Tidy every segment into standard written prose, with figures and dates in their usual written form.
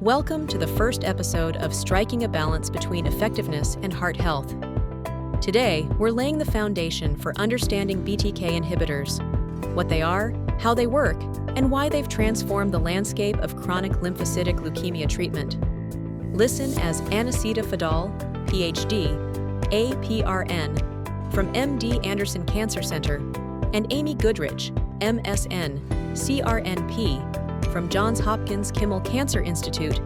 Welcome to the first episode of Striking a Balance Between Effectiveness and Heart Health. Today, we're laying the foundation for understanding BTK inhibitors, what they are, how they work, and why they've transformed the landscape of chronic lymphocytic leukemia treatment. Listen as Anasita Fadal, PhD, APRN, from MD Anderson Cancer Center, and Amy Goodrich, MSN, CRNP, from Johns Hopkins Kimmel Cancer Institute,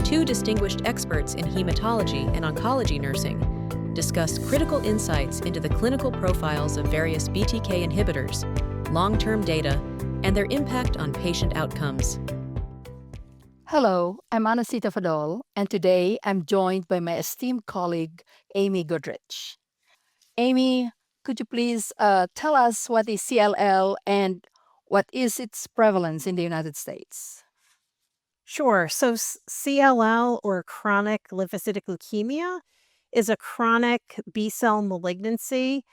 two distinguished experts in hematology and oncology nursing, discuss critical insights into the clinical profiles of various BTK inhibitors, long-term data, and their impact on patient outcomes. Hello, I'm Anasita Fadal, and today I'm joined by my esteemed colleague, Amy Goodrich. Amy, could you please tell us what is CLL and what is its prevalence in the United States? Sure. So CLL, or chronic lymphocytic leukemia, is a chronic B cell malignancy.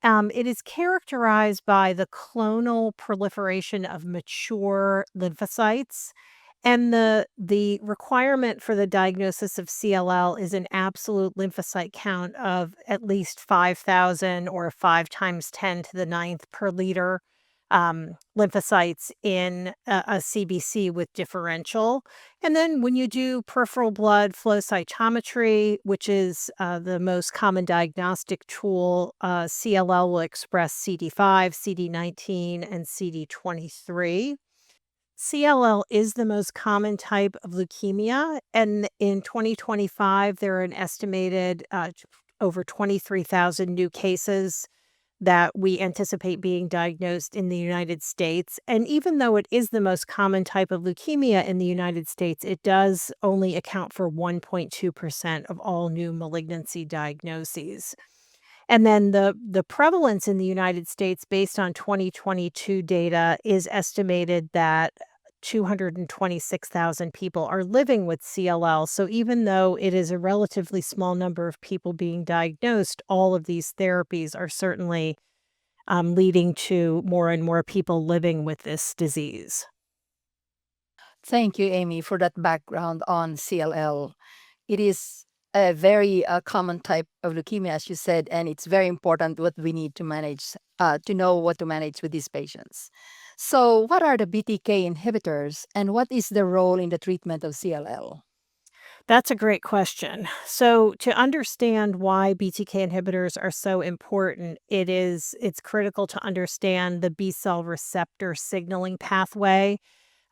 It is characterized by the clonal proliferation of mature lymphocytes. And the requirement for the diagnosis of CLL is an absolute lymphocyte count of at least 5,000 or 5 times 10 to the ninth per liter lymphocytes in a CBC with differential. And then when you do peripheral blood flow cytometry, which is the most common diagnostic tool, CLL will express CD5, CD19, and CD23. CLL is the most common type of leukemia, and in 2025, there are an estimated over 23,000 new cases that we anticipate being diagnosed in the United States. And even though it is the most common type of leukemia in the United States, it does only account for 1.2% of all new malignancy diagnoses. And then the prevalence in the United States, based on 2022 data, is estimated that 226,000 people are living with CLL. So even though it is a relatively small number of people being diagnosed, all of these therapies are certainly leading to more and more people living with this disease. Thank you, Amy, for that background on CLL. It is a very common type of leukemia, as you said, and it's very important what we need to manage, to know what to manage with these patients. So, what are the BTK inhibitors, and what is their role in the treatment of CLL? That's a great question. So to understand why BTK inhibitors are so important, it's critical to understand the B cell receptor signaling pathway,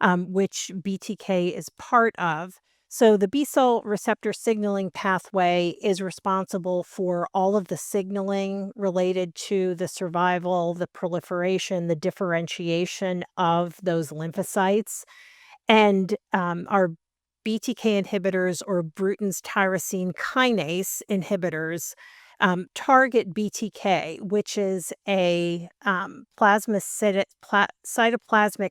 which BTK is part of. So the B cell receptor signaling pathway is responsible for all of the signaling related to the survival, the proliferation, the differentiation of those lymphocytes. And our BTK inhibitors, or Bruton's tyrosine kinase inhibitors, target BTK, which is a cytoplasmic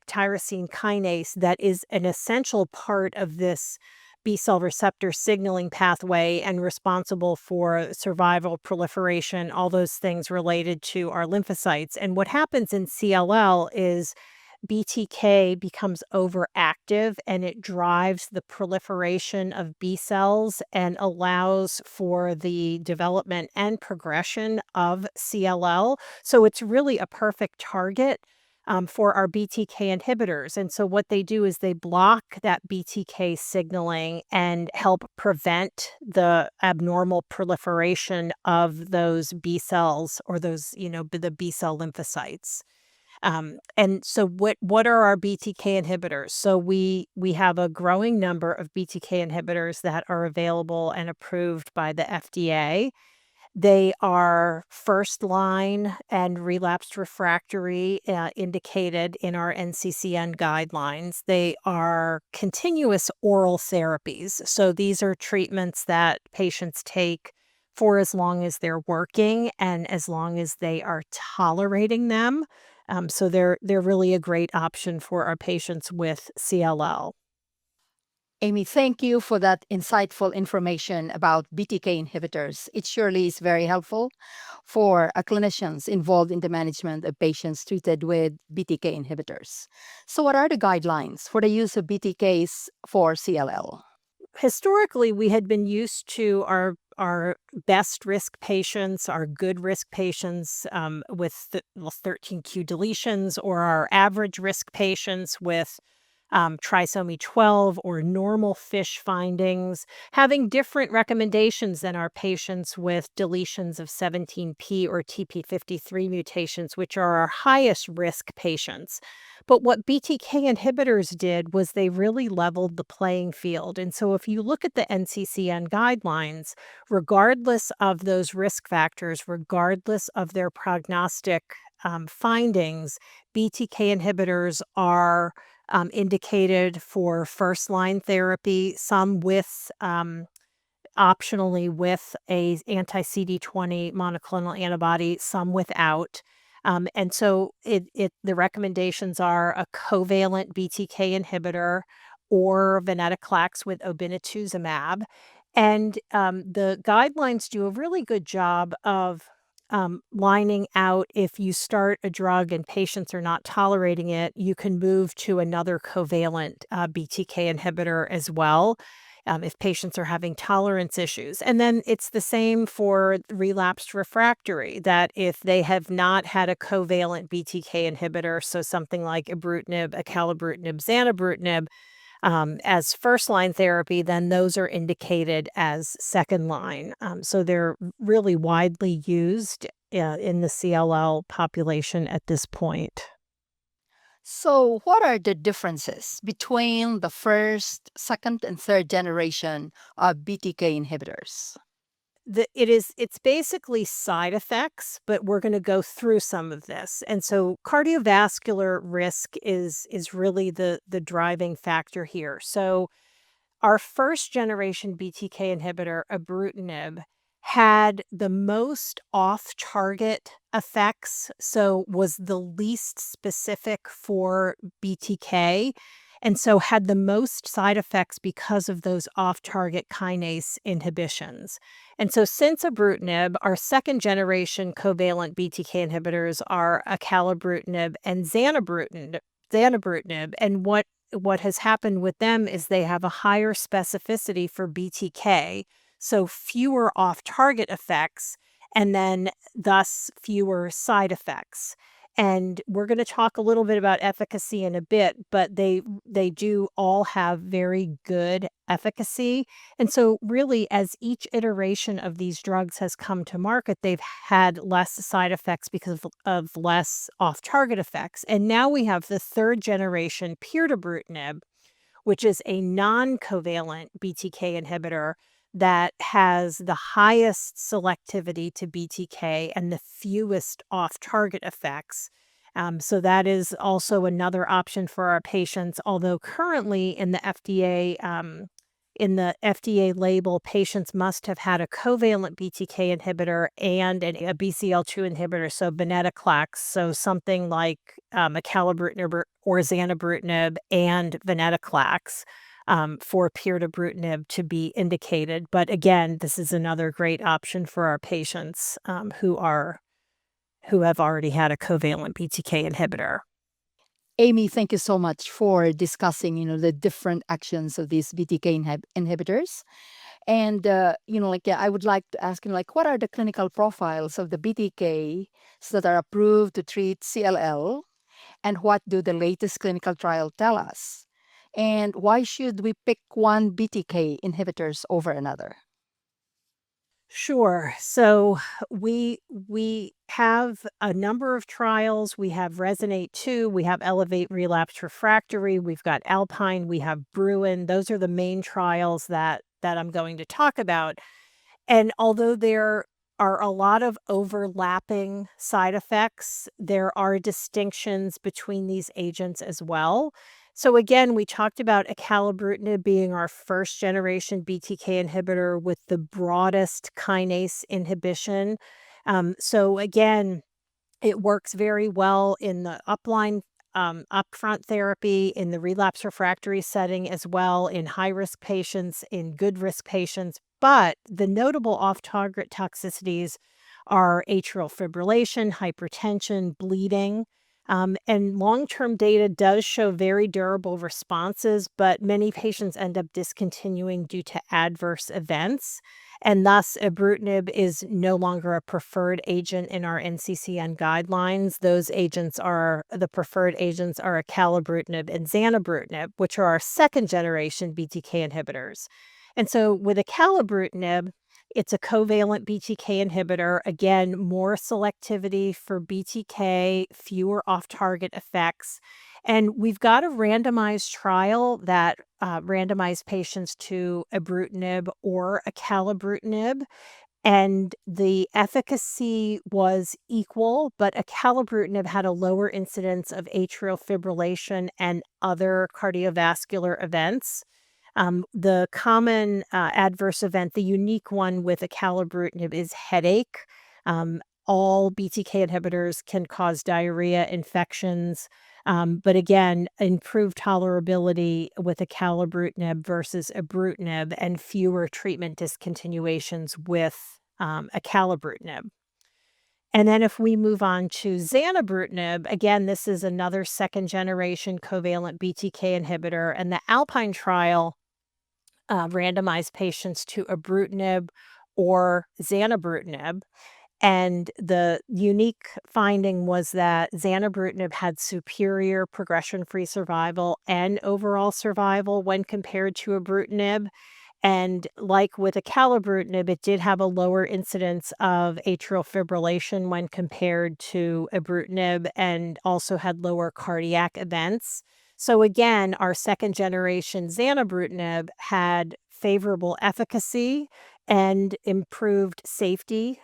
tyrosine kinase that is an essential part of this B cell receptor signaling pathway and responsible for survival, proliferation, all those things related to our lymphocytes. And what happens in CLL is BTK becomes overactive, and it drives the proliferation of B cells and allows for the development and progression of CLL. So it's really a perfect target for our BTK inhibitors. And so what they do is they block that BTK signaling and help prevent the abnormal proliferation of those B cells, or those, the B cell lymphocytes. And so what are our BTK inhibitors? So we have a growing number of BTK inhibitors that are available and approved by the FDA. They are first line and relapsed refractory, indicated in our NCCN guidelines. They are continuous oral therapies. So these are treatments that patients take for as long as they're working and as long as they are tolerating them. So they're really a great option for our patients with CLL. Amy, thank you for that insightful information about BTK inhibitors. It surely is very helpful for clinicians involved in the management of patients treated with BTK inhibitors. So, what are the guidelines for the use of BTKs for CLL? historically, we had been used to our best risk patients, our good risk patients with 13q deletions, or our average risk patients with trisomy 12 or normal fish findings, having different recommendations than our patients with deletions of 17p or TP53 mutations, which are our highest risk patients. But what BTK inhibitors did was they really leveled the playing field. And so if you look at the NCCN guidelines, regardless of those risk factors, regardless of their prognostic findings, BTK inhibitors are indicated for first line therapy, some with optionally with a anti-CD20 monoclonal antibody, some without. And so the recommendations are a covalent BTK inhibitor or venetoclax with obinutuzumab. And the guidelines do a really good job of lining out, if you start a drug and patients are not tolerating it, you can move to another covalent BTK inhibitor as well, if patients are having tolerance issues. And then it's the same for relapsed refractory, that if they have not had a covalent BTK inhibitor, so something like ibrutinib, acalabrutinib, zanubrutinib, as first line therapy, then those are indicated as second line. So they're really widely used in the CLL population at this point. So, what are the differences between the first, second, and third generation of BTK inhibitors? It's basically side effects, but we're going to go through some of this. And so cardiovascular risk is really the driving factor here. So our first generation BTK inhibitor, ibrutinib, had the most off-target effects, so was the least specific for BTK, and so had the most side effects because of those off-target kinase inhibitions. And so since ibrutinib, our second generation covalent BTK inhibitors are acalabrutinib and zanubrutinib, and what has happened with them is they have a higher specificity for BTK, so fewer off-target effects, and then thus fewer side effects. And we're going to talk a little bit about efficacy in a bit, but they do all have very good efficacy. And so really, as each iteration of these drugs has come to market, they've had less side effects because of less off-target effects. And now we have the third generation pirtobrutinib, which is a non-covalent BTK inhibitor that has the highest selectivity to BTK and the fewest off-target effects. So that is also another option for our patients, although currently in the FDA label, patients must have had a covalent BTK inhibitor and a BCL2 inhibitor, so venetoclax, so something like acalabrutinib or zanubrutinib and venetoclax for pirtobrutinib to be indicated. But again, this is another great option for our patients who have already had a covalent BTK inhibitor. Amy, thank you so much for discussing, the different actions of these BTK inhibitors. And, I would like to ask, what are the clinical profiles of the BTKs that are approved to treat CLL? And what do the latest clinical trial tell us? And why should we pick one BTK inhibitors over another? Sure. So we have a number of trials. We have Resonate 2, we have Elevate Relapse Refractory, we've got Alpine, we have Bruin. Those are the main trials that I'm going to talk about. And although there are a lot of overlapping side effects, there are distinctions between these agents as well. So again, we talked about acalabrutinib being our first generation BTK inhibitor with the broadest kinase inhibition. So again, it works very well in the upfront therapy, in the relapse refractory setting as well, in high risk patients, in good risk patients. But the notable off-target toxicities are atrial fibrillation, hypertension, bleeding. And long-term data does show very durable responses, but many patients end up discontinuing due to adverse events. And thus, ibrutinib is no longer a preferred agent in our NCCN guidelines. The preferred agents are acalabrutinib and zanubrutinib, which are our second generation BTK inhibitors. And so with acalabrutinib, it's a covalent BTK inhibitor. Again, more selectivity for BTK, fewer off-target effects. And we've got a randomized trial that randomized patients to ibrutinib or acalabrutinib. And the efficacy was equal, but acalabrutinib had a lower incidence of atrial fibrillation and other cardiovascular events. The common adverse event, the unique one with acalabrutinib, is headache. All BTK inhibitors can cause diarrhea, infections, but again, improved tolerability with acalabrutinib versus ibrutinib and fewer treatment discontinuations with acalabrutinib. And then if we move on to zanubrutinib, again, this is another second generation covalent BTK inhibitor, and the Alpine trial randomized patients to ibrutinib or zanubrutinib. And the unique finding was that zanubrutinib had superior progression-free survival and overall survival when compared to ibrutinib. And like with acalabrutinib, it did have a lower incidence of atrial fibrillation when compared to ibrutinib and also had lower cardiac events. So again, our second generation zanubrutinib had favorable efficacy and improved safety.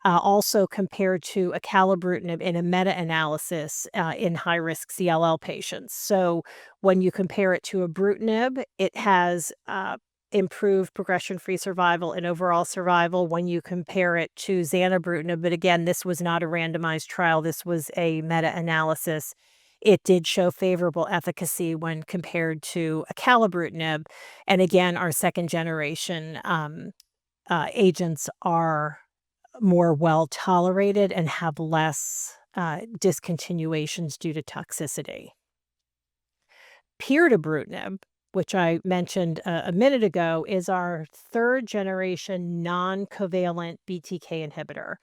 Also compared to acalabrutinib in a meta-analysis in high-risk CLL patients. So when you compare it to ibrutinib, it has improved progression-free survival and overall survival when you compare it to zanubrutinib. But again, this was not a randomized trial. This was a meta-analysis. It did show favorable efficacy when compared to acalabrutinib. And again, our second generation agents are more well-tolerated and have less discontinuations due to toxicity. Pirtobrutinib, which I mentioned a minute ago, is our third-generation non-covalent BTK inhibitor.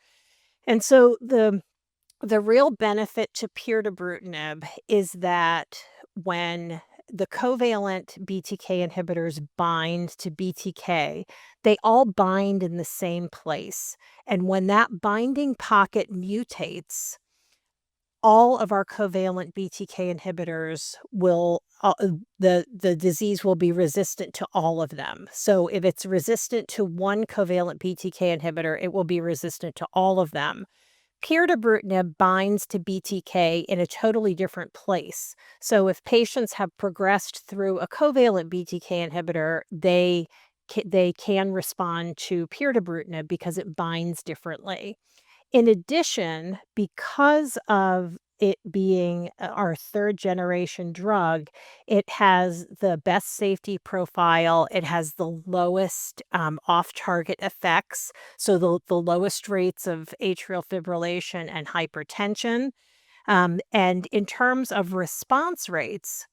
And so the real benefit to pirtobrutinib is that when the covalent BTK inhibitors bind to BTK, they all bind in the same place. And when that binding pocket mutates, all of our covalent BTK inhibitors will, the disease will be resistant to all of them. So if it's resistant to one covalent BTK inhibitor, it will be resistant to all of them. Pirtobrutinib binds to BTK in a totally different place. So if patients have progressed through a covalent BTK inhibitor, they can respond to pirtobrutinib because it binds differently. In addition, because of it being our third generation drug, it has the best safety profile. It has the lowest off-target effects, so the lowest rates of atrial fibrillation and hypertension. And in terms of response rates,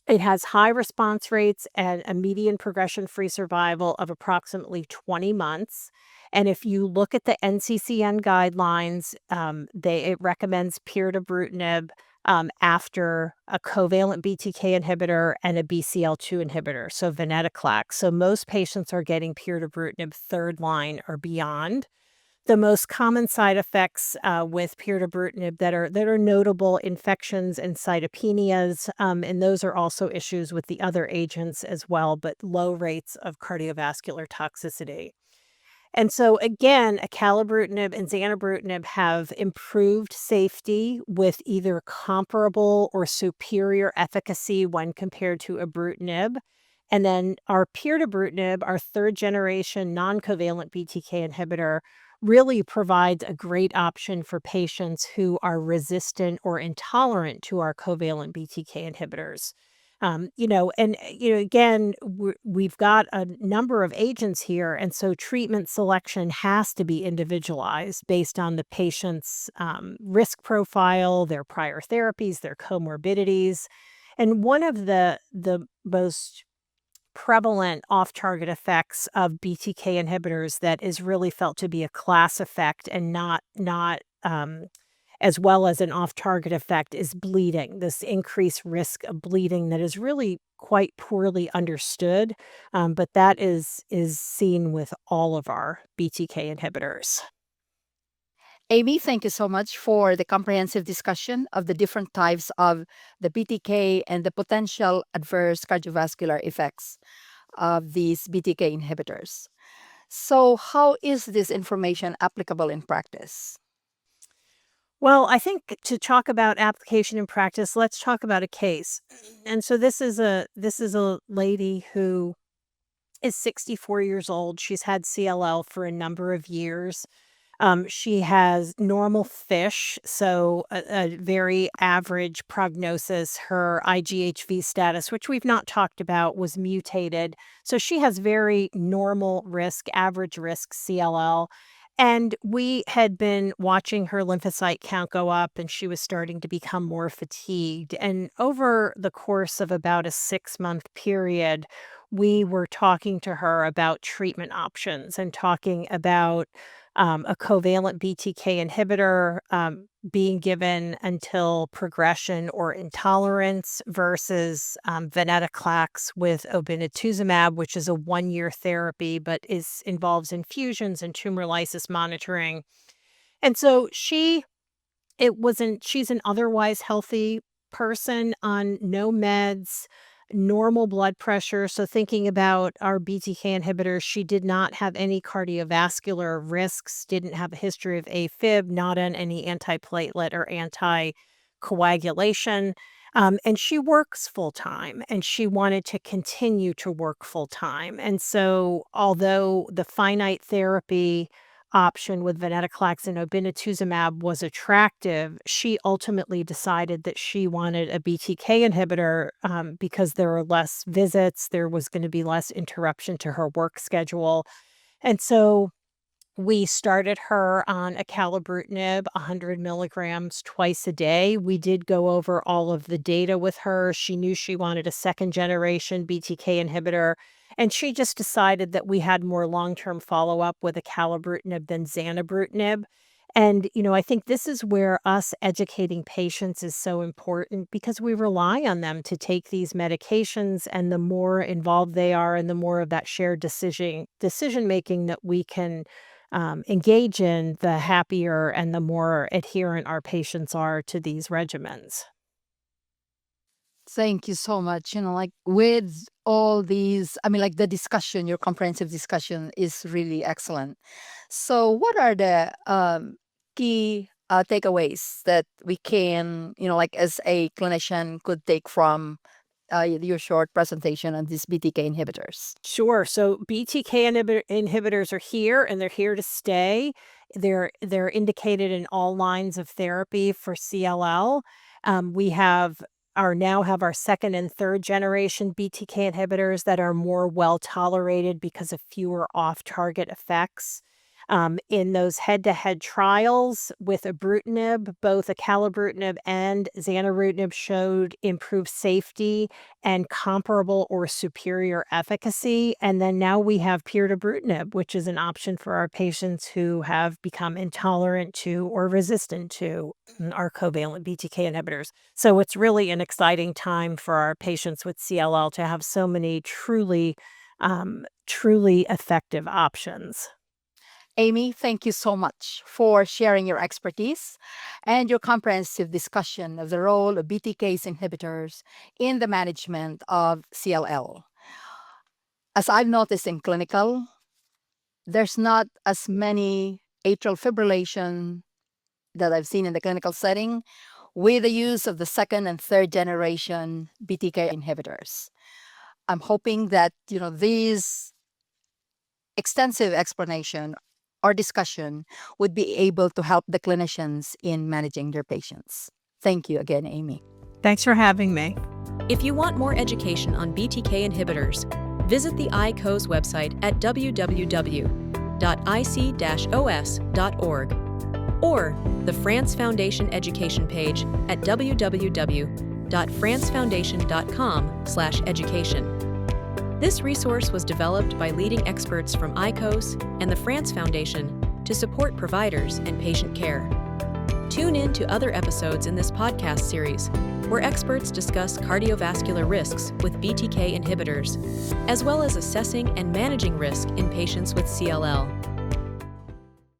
it has high response rates and a median progression-free survival of approximately 20 months. And if you look at the NCCN guidelines, it recommends pirtobrutinib after a covalent BTK inhibitor and a BCL2 inhibitor, so venetoclax. So most patients are getting pirtobrutinib third line or beyond. The most common side effects with pirtobrutinib that are notable: infections and cytopenias, and those are also issues with the other agents as well, but low rates of cardiovascular toxicity. And so again, acalabrutinib and zanubrutinib have improved safety with either comparable or superior efficacy when compared to ibrutinib. And then our pirtobrutinib, our third generation non-covalent BTK inhibitor, really provides a great option for patients who are resistant or intolerant to our covalent BTK inhibitors. Again, we've got a number of agents here, and so treatment selection has to be individualized based on the patient's risk profile, their prior therapies, their comorbidities. And one of the most prevalent off-target effects of BTK inhibitors that is really felt to be a class effect and not as well as an off-target effect is bleeding, this increased risk of bleeding that is really quite poorly understood, but that is seen with all of our BTK inhibitors. Amy, thank you so much for the comprehensive discussion of the different types of the BTK and the potential adverse cardiovascular effects of these BTK inhibitors. So, how is this information applicable in practice? Well, I think to talk about application in practice, let's talk about a case. And so this is a lady who is 64 years old. She's had CLL for a number of years. She has normal fish, so a very average prognosis. Her IGHV status, which we've not talked about, was mutated. So she has very normal risk, average risk CLL. And we had been watching her lymphocyte count go up, and she was starting to become more fatigued. And over the course of about a 6-month period, we were talking to her about treatment options and talking about a covalent BTK inhibitor being given until progression or intolerance versus venetoclax with obinutuzumab, which is a 1-year therapy but involves infusions and tumor lysis monitoring. And so she's an otherwise healthy person on no meds, normal blood pressure. So thinking about our BTK inhibitors, she did not have any cardiovascular risks, didn't have a history of AFib, not on any antiplatelet or anticoagulation. And she works full time and she wanted to continue to work full time. And so, although the finite therapy option with venetoclax and obinutuzumab was attractive, she ultimately decided that she wanted a BTK inhibitor because there were less visits, there was going to be less interruption to her work schedule. And so we started her on acalabrutinib, 100 milligrams twice a day. We did go over all of the data with her. She knew she wanted a second generation BTK inhibitor, and she just decided that we had more long-term follow-up with acalabrutinib than zanubrutinib. And, I think this is where us educating patients is so important because we rely on them to take these medications, and the more involved they are and the more of that shared decision making that we can engage in, the happier and the more adherent our patients are to these regimens. Thank you so much. Like with all these, like the discussion, your comprehensive discussion is really excellent. So, what are the key takeaways that we can, like as a clinician, could take from your short presentation on these BTK inhibitors? Sure. So BTK inhibitors are here and they're here to stay. They're indicated in all lines of therapy for CLL. We now have our second and third generation BTK inhibitors that are more well tolerated because of fewer off-target effects. In those head-to-head trials with ibrutinib, both acalabrutinib and zanubrutinib showed improved safety and comparable or superior efficacy. And then now we have pirtobrutinib, which is an option for our patients who have become intolerant to or resistant to our covalent BTK inhibitors. So it's really an exciting time for our patients with CLL to have so many truly effective options. Amy, thank you so much for sharing your expertise and your comprehensive discussion of the role of BTK's inhibitors in the management of CLL. As I've noticed in clinical, there's not as many atrial fibrillation that I've seen in the clinical setting with the use of the second and third generation BTK inhibitors. I'm hoping that these extensive explanation or discussion would be able to help the clinicians in managing their patients. Thank you again, Amy. Thanks for having me. If you want more education on BTK inhibitors, visit the ICOS website at www.ic-os.org or the France Foundation education page at www.francefoundation.com/education. This resource was developed by leading experts from ICOS and the France Foundation to support providers and patient care. Tune in to other episodes in this podcast series, where experts discuss cardiovascular risks with BTK inhibitors, as well as assessing and managing risk in patients with CLL.